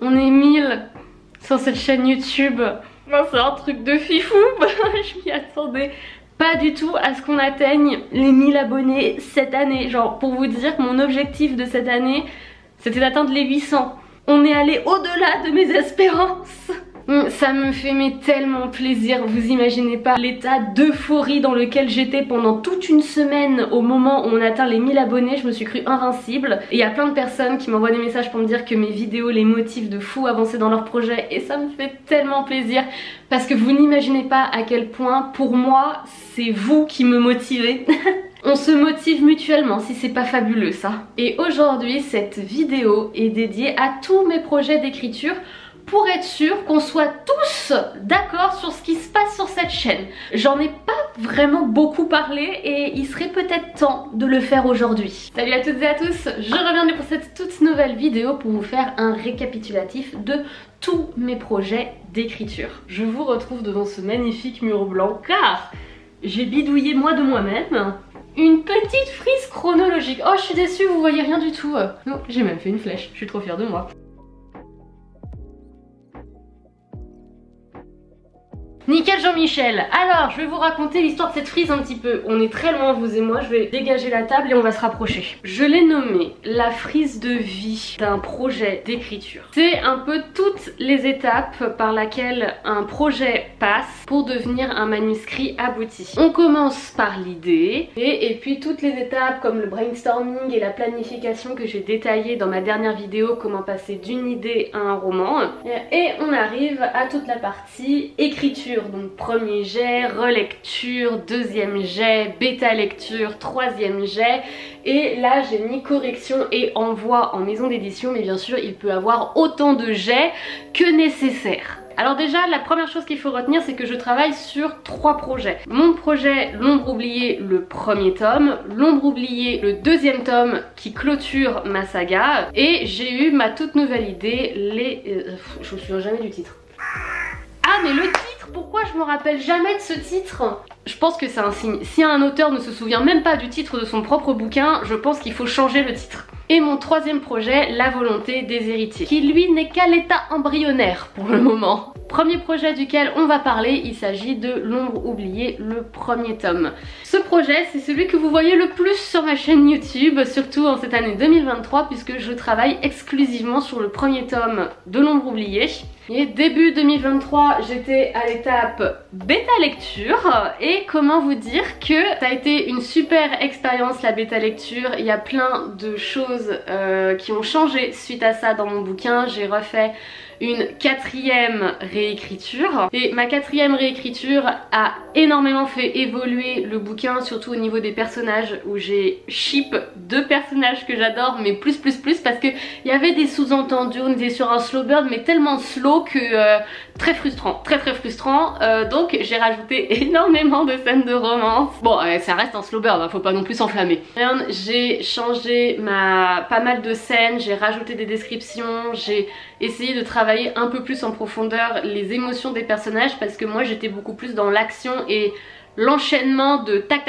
On est 1000 sur cette chaîne YouTube. C'est un truc de fifou. Je m'y attendais pas du tout à ce qu'on atteigne les 1000 abonnés cette année. Genre, pour vous dire, mon objectif de cette année, c'était d'atteindre les 800. On est allé au-delà de mes espérances. Ça me fait tellement plaisir, vous imaginez pas l'état d'euphorie dans lequel j'étais pendant toute une semaine au moment où on atteint les 1000 abonnés. Je me suis crue invincible et il y a plein de personnes qui m'envoient des messages pour me dire que mes vidéos les motivent de fou à avancer dans leurs projets et ça me fait tellement plaisir parce que vous n'imaginez pas à quel point pour moi c'est vous qui me motivez. On se motive mutuellement, si c'est pas fabuleux ça. Et aujourd'hui cette vidéo est dédiée à tous mes projets d'écriture pour être sûr qu'on soit tous d'accord sur ce qui se passe sur cette chaîne. J'en ai pas vraiment beaucoup parlé et il serait peut-être temps de le faire aujourd'hui. Salut à toutes et à tous, je reviens pour cette toute nouvelle vidéo pour vous faire un récapitulatif de tous mes projets d'écriture. Je vous retrouve devant ce magnifique mur blanc car j'ai bidouillé moi de moi-même une petite frise chronologique. Oh je suis déçue, vous voyez rien du tout. Non, j'ai même fait une flèche, je suis trop fière de moi. Nickel Jean-Michel. Alors je vais vous raconter l'histoire de cette frise un petit peu. On est très loin vous et moi, je vais dégager la table et on va se rapprocher. Je l'ai nommée la frise de vie d'un projet d'écriture. C'est un peu toutes les étapes par laquelle un projet passe pour devenir un manuscrit abouti. On commence par l'idée et puis toutes les étapes comme le brainstorming et la planification que j'ai détaillé dans ma dernière vidéo, comment passer d'une idée à un roman. Et on arrive à toute la partie écriture. Donc premier jet, relecture, deuxième jet, bêta lecture, troisième jet et là j'ai mis correction et envoi en maison d'édition, mais bien sûr il peut avoir autant de jets que nécessaire. Alors déjà la première chose qu'il faut retenir c'est que je travaille sur 3 projets. Mon projet L'ombre oubliée, le premier tome, L'ombre oubliée, le deuxième tome qui clôture ma saga et j'ai eu ma toute nouvelle idée, je me souviens jamais du titre. Ah mais le titre, pourquoi je me rappelle jamais de ce titre? Je pense que c'est un signe. Si un auteur ne se souvient même pas du titre de son propre bouquin, je pense qu'il faut changer le titre. Et mon troisième projet, La volonté des héritiers, qui lui n'est qu'à l'état embryonnaire pour le moment. Premier projet duquel on va parler, il s'agit de L'ombre oubliée, le premier tome. Ce projet, c'est celui que vous voyez le plus sur ma chaîne YouTube, surtout en cette année 2023, puisque je travaille exclusivement sur le premier tome de L'ombre oubliée. Et début 2023, j'étais à l'étape bêta lecture et comment vous dire que ça a été une super expérience la bêta lecture. Il y a plein de choses qui ont changé suite à ça dans mon bouquin. J'ai refait une 4e réécriture et ma 4e réécriture a énormément fait évoluer le bouquin, surtout au niveau des personnages où j'ai ship 2 personnages que j'adore mais plus parce que il y avait des sous-entendus, on était sur un slow burn mais tellement slow que très frustrant, très frustrant, donc j'ai rajouté énormément de scènes de romance. Bon ça reste un slow burn, hein, faut pas non plus s'enflammer. J'ai changé pas mal de scènes, j'ai rajouté des descriptions, j'ai essayé de travailler un peu plus en profondeur les émotions des personnages parce que moi j'étais beaucoup plus dans l'action et l'enchaînement de tac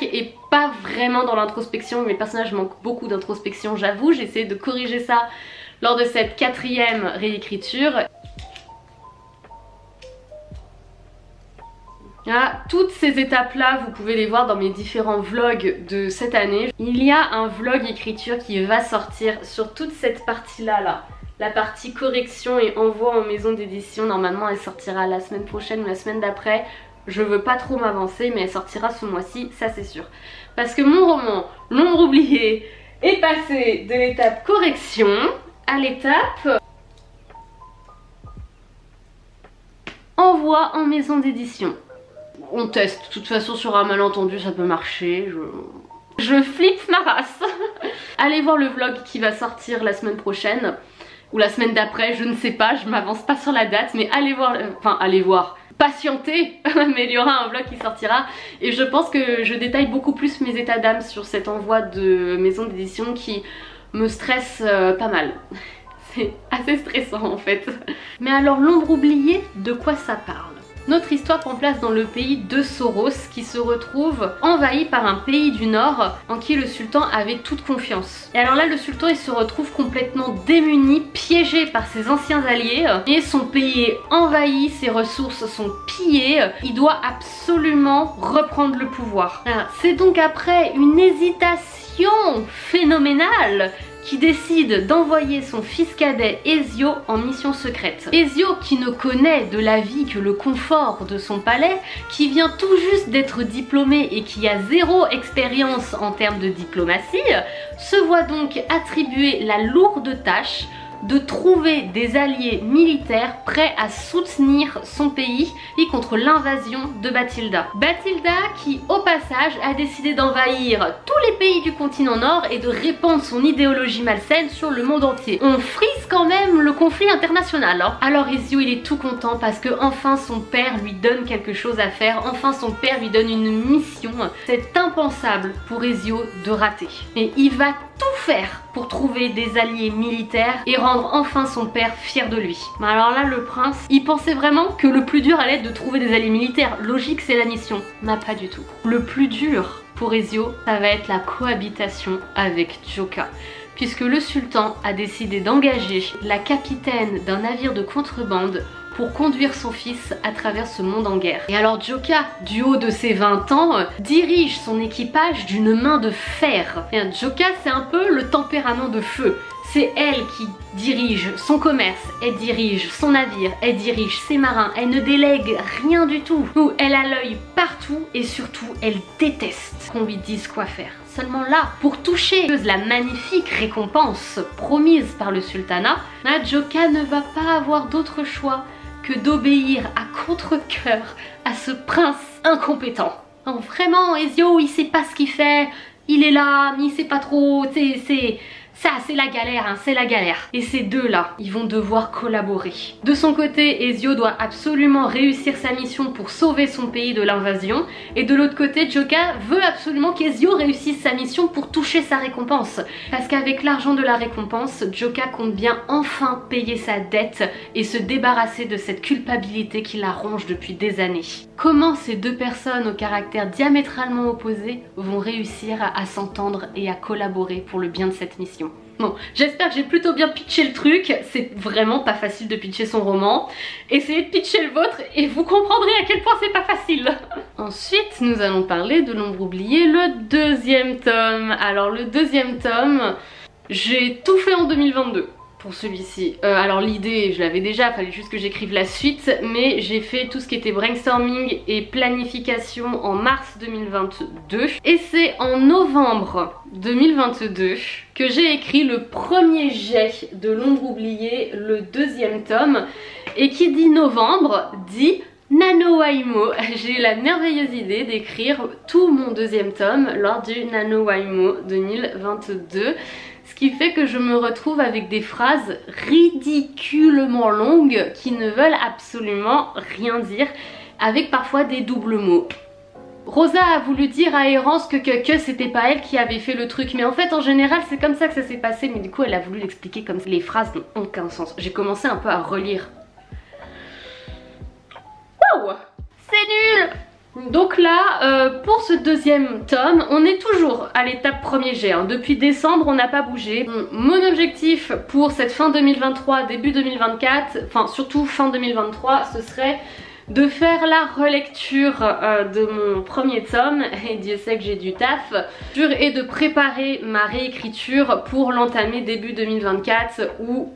et pas vraiment dans l'introspection. Mes personnages manquent beaucoup d'introspection, j'avoue. J'ai essayé de corriger ça lors de cette 4e réécriture. Ah, toutes ces étapes là vous pouvez les voir dans mes différents vlogs de cette année. Il y a un vlog écriture qui va sortir sur toute cette partie là. La partie correction et envoi en maison d'édition, normalement elle sortira la semaine prochaine ou la semaine d'après. Je veux pas trop m'avancer mais elle sortira ce mois-ci, ça c'est sûr. Parce que mon roman L'ombre oubliée est passé de l'étape correction à l'étape envoi en maison d'édition. On teste, de toute façon sur un malentendu ça peut marcher, je flippe ma race. Allez voir le vlog qui va sortir la semaine prochaine ou la semaine d'après, je ne sais pas, je m'avance pas sur la date, mais allez voir, patientez, mais il y aura un vlog qui sortira et je pense que je détaille beaucoup plus mes états d'âme sur cet envoi de maison d'édition qui me stresse pas mal. C'est assez stressant en fait. Mais alors L'ombre oubliée, de quoi ça parle? notre histoire prend place dans le pays de Soros qui se retrouve envahi par un pays du Nord en qui le sultan avait toute confiance. Et alors là, le sultan il se retrouve complètement démuni, piégé par ses anciens alliés et son pays est envahi, ses ressources sont pillées, il doit absolument reprendre le pouvoir. C'est donc après une hésitation phénoménale qui décide d'envoyer son fils cadet Ezio en mission secrète. Ezio qui ne connaît de la vie que le confort de son palais, qui vient tout juste d'être diplômé et qui a zéro expérience en termes de diplomatie, se voit donc attribuer la lourde tâche de trouver des alliés militaires prêts à soutenir son pays contre l'invasion de Bathilda. Bathilda qui au passage a décidé d'envahir tous les pays du continent nord et de répandre son idéologie malsaine sur le monde entier. On frise quand même le conflit international. Alors Ezio il est tout content parce que enfin son père lui donne quelque chose à faire, enfin son père lui donne une mission. C'est impensable pour Ezio de rater. Et il va tout faire pour trouver des alliés militaires et rendre enfin son père fier de lui. Mais alors là, le prince, il pensait vraiment que le plus dur allait être de trouver des alliés militaires. Logique, c'est la mission. Mais pas du tout. Le plus dur pour Ezio, ça va être la cohabitation avec Joka. Puisque le sultan a décidé d'engager la capitaine d'un navire de contrebande pour conduire son fils à travers ce monde en guerre. Et alors Joka, du haut de ses 20 ans, dirige son équipage d'une main de fer. Et Joka, c'est un peu le tempérament de feu. C'est elle qui dirige son commerce, elle dirige son navire, elle dirige ses marins, elle ne délègue rien du tout. Elle a l'œil partout et surtout elle déteste qu'on lui dise quoi faire. Seulement là, pour toucher la magnifique récompense promise par le sultanat, Joka ne va pas avoir d'autre choix que d'obéir à contre-cœur à ce prince incompétent. Non, vraiment, Ezio, il sait pas ce qu'il fait, il est là, mais il sait pas trop, ça, c'est la galère, hein, c'est la galère. Et ces deux-là, ils vont devoir collaborer. De son côté, Ezio doit absolument réussir sa mission pour sauver son pays de l'invasion. Et de l'autre côté, Joka veut absolument qu'Ezio réussisse sa mission pour toucher sa récompense. Parce qu'avec l'argent de la récompense, Joka compte bien enfin payer sa dette et se débarrasser de cette culpabilité qui la ronge depuis des années. Comment ces deux personnes au caractère diamétralement opposé vont réussir à s'entendre et à collaborer pour le bien de cette mission? Bon, j'espère que j'ai plutôt bien pitché le truc, c'est vraiment pas facile de pitcher son roman. Essayez de pitcher le vôtre et vous comprendrez à quel point c'est pas facile. Ensuite, nous allons parler de L'Ombre oubliée, le deuxième tome. Alors le deuxième tome, j'ai tout fait en 2022. Pour celui-ci. Alors l'idée, je l'avais déjà, il fallait juste que j'écrive la suite, mais j'ai fait tout ce qui était brainstorming et planification en mars 2022. Et c'est en novembre 2022 que j'ai écrit le premier jet de L'Ombre oubliée, le deuxième tome. Et qui dit novembre, dit NaNoWriMo. J'ai eu la merveilleuse idée d'écrire tout mon deuxième tome lors du NaNoWriMo 2022. Ce qui fait que je me retrouve avec des phrases ridiculement longues qui ne veulent absolument rien dire, avec parfois des doubles mots. Rosa a voulu dire à Errance que c'était pas elle qui avait fait le truc, mais en fait en général c'est comme ça que ça s'est passé, mais du coup elle a voulu l'expliquer comme ça. Les phrases n'ont aucun sens. J'ai commencé un peu à relire. Waouh, c'est nul! Donc là, pour ce deuxième tome, on est toujours à l'étape premier jet. Hein. Depuis décembre, on n'a pas bougé. Mon objectif pour cette fin 2023, début 2024, enfin surtout fin 2023, ce serait de faire la relecture de mon premier tome, et Dieu sait que j'ai du taf, et de préparer ma réécriture pour l'entamer début 2024 ou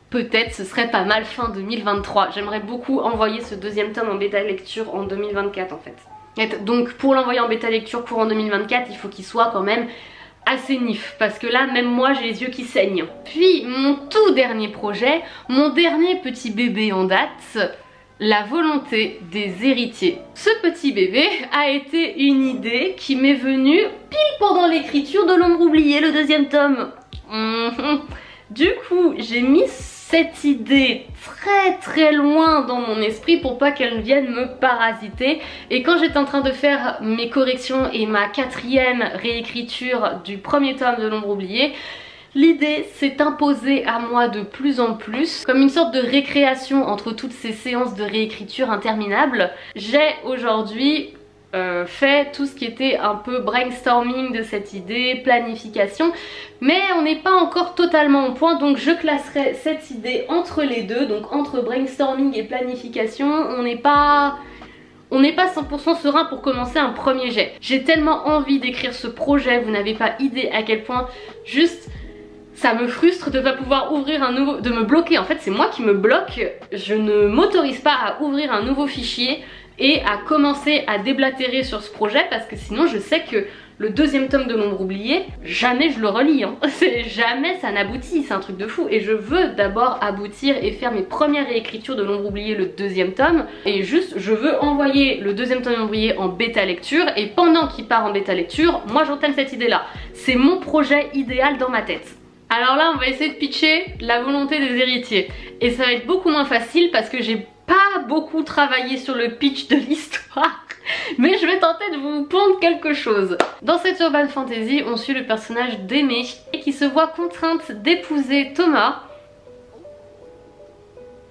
peut-être ce serait pas mal fin 2023. J'aimerais beaucoup envoyer ce deuxième tome en bêta lecture en 2024 en fait. Donc pour l'envoyer en bêta lecture courant 2024, il faut qu'il soit quand même assez nif. Parce que là, même moi, j'ai les yeux qui saignent. Puis mon tout dernier projet, mon dernier petit bébé en date, la volonté des héritiers. Ce petit bébé a été une idée qui m'est venue pile pendant l'écriture de L'Ombre oubliée, le deuxième tome. Du coup, j'ai mis cette idée très loin dans mon esprit pour pas qu'elle vienne me parasiter. Et quand j'étais en train de faire mes corrections et ma quatrième réécriture du premier tome de L'Ombre oubliée, L'idée s'est imposée à moi de plus en plus, comme une sorte de récréation entre toutes ces séances de réécriture interminables. J'ai aujourd'hui fait tout ce qui était un peu brainstorming de cette idée, planification, mais on n'est pas encore totalement au point, donc je classerai cette idée entre les deux, donc entre brainstorming et planification. On n'est pas 100% serein pour commencer un premier jet. J'ai tellement envie d'écrire ce projet, vous n'avez pas idée à quel point juste ça me frustre de ne pas pouvoir ouvrir un nouveau, de me bloquer. En fait c'est moi qui me bloque, je ne m'autorise pas à ouvrir un nouveau fichier et à commencer à déblatérer sur ce projet, parce que sinon je sais que le deuxième tome de l'ombre oubliée, jamais je le relis, hein. Jamais ça n'aboutit, c'est un truc de fou. Et je veux d'abord aboutir et faire mes premières réécritures de l'ombre oubliée, le deuxième tome. Et juste, je veux envoyer le deuxième tome de l'ombre oubliée en bêta lecture, et pendant qu'il part en bêta lecture, moi j'entame cette idée-là. C'est mon projet idéal dans ma tête. Alors là, on va essayer de pitcher la volonté des héritiers. Et ça va être beaucoup moins facile parce que j'ai pas beaucoup travaillé sur le pitch de l'histoire. Mais je vais tenter de vous pondre quelque chose. Dans cette urban fantasy, on suit le personnage d'Aimée qui se voit contrainte d'épouser Thomas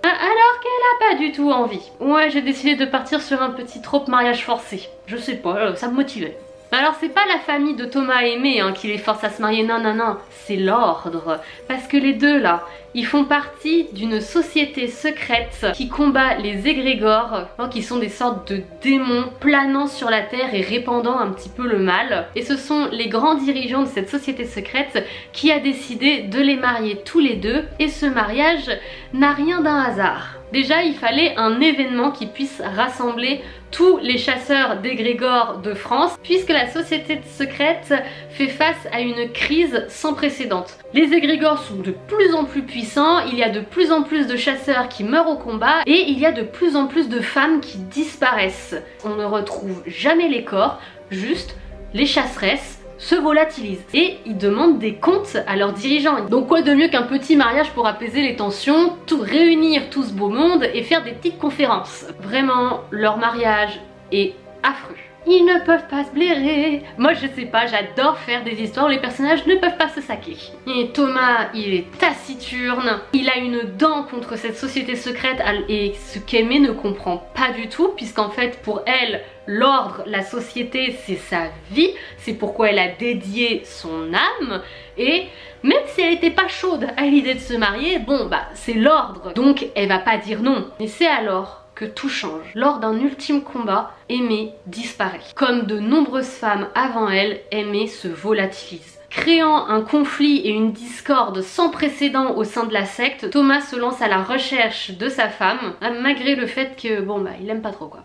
alors qu'elle a pas du tout envie. Ouais, j'ai décidé de partir sur un petit trope mariage forcé. Je sais pas, ça me motivait. Alors c'est pas la famille de Thomas et Aimée hein, qui les force à se marier, non non non, c'est l'ordre. Parce que les deux là, ils font partie d'une société secrète qui combat les égrégores, hein, qui sont des sortes de démons planant sur la terre et répandant un petit peu le mal. Et ce sont les grands dirigeants de cette société secrète qui a décidé de les marier tous les deux, et ce mariage n'a rien d'un hasard. Déjà, il fallait un événement qui puisse rassembler tous les chasseurs d'égrégores de France, puisque la société secrète fait face à une crise sans précédent. Les égrégores sont de plus en plus puissants, il y a de plus en plus de chasseurs qui meurent au combat, et il y a de plus en plus de femmes qui disparaissent. On ne retrouve jamais les corps, juste les chasseresses se volatilisent et ils demandent des comptes à leurs dirigeants. Donc quoi de mieux qu'un petit mariage pour apaiser les tensions, réunir tout ce beau monde et faire des petites conférences. Vraiment, leur mariage est affreux. Ils ne peuvent pas se blairer. Moi je sais pas, j'adore faire des histoires où les personnages ne peuvent pas se saquer. Et Thomas, il est taciturne, il a une dent contre cette société secrète et ce qu'Aimée ne comprend pas du tout, puisqu'en fait pour elle, l'ordre, la société, c'est sa vie, c'est pourquoi elle a dédié son âme, et même si elle était pas chaude à l'idée de se marier, bon bah c'est l'ordre, donc elle va pas dire non. Mais c'est alors que tout change. Lors d'un ultime combat, Aimée disparaît. Comme de nombreuses femmes avant elle, Aimée se volatilise. Créant un conflit et une discorde sans précédent au sein de la secte, Thomas se lance à la recherche de sa femme, malgré le fait que, bon bah, il aime pas trop quoi.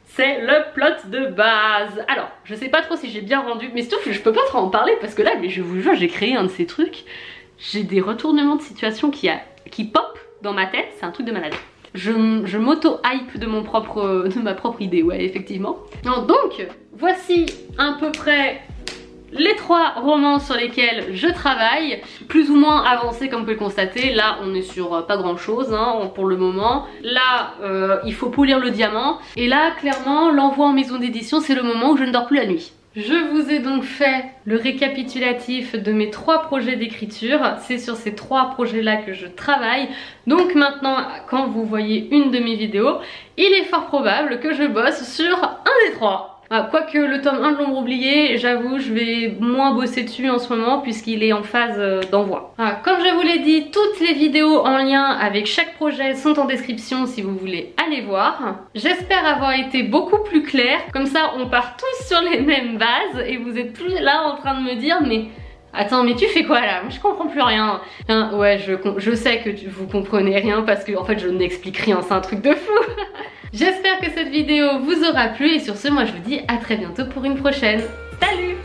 C'est le plot de base. Alors, je sais pas trop si j'ai bien rendu, mais surtout je peux pas trop en parler parce que là, mais je vous jure, j'ai créé un de ces trucs. J'ai des retournements de situation qui pop dans ma tête, c'est un truc de malade. Je m'auto-hype de ma propre idée, ouais, effectivement. Donc, voici à peu près les 3 romans sur lesquels je travaille, plus ou moins avancés comme vous pouvez le constater. Là on est sur pas grand chose hein, pour le moment. Là il faut polir le diamant. Et là clairement l'envoi en maison d'édition, c'est le moment où je ne dors plus la nuit. Je vous ai donc fait le récapitulatif de mes 3 projets d'écriture. C'est sur ces 3 projets là que je travaille. Donc maintenant quand vous voyez une de mes vidéos, il est fort probable que je bosse sur un des 3. Quoique le tome 1 de l'ombre oubliée, j'avoue je vais moins bosser dessus en ce moment puisqu'il est en phase d'envoi. Comme je vous l'ai dit, toutes les vidéos en lien avec chaque projet sont en description si vous voulez aller voir. J'espère avoir été beaucoup plus claire, comme ça on part tous sur les mêmes bases et vous êtes plus là en train de me dire mais... Attends, mais tu fais quoi là? Je comprends plus rien. Ouais, je sais que vous comprenez rien parce que en fait je n'explique rien, c'est un truc de fou. J'espère que cette vidéo vous aura plu et sur ce, moi je vous dis à très bientôt pour une prochaine. Salut!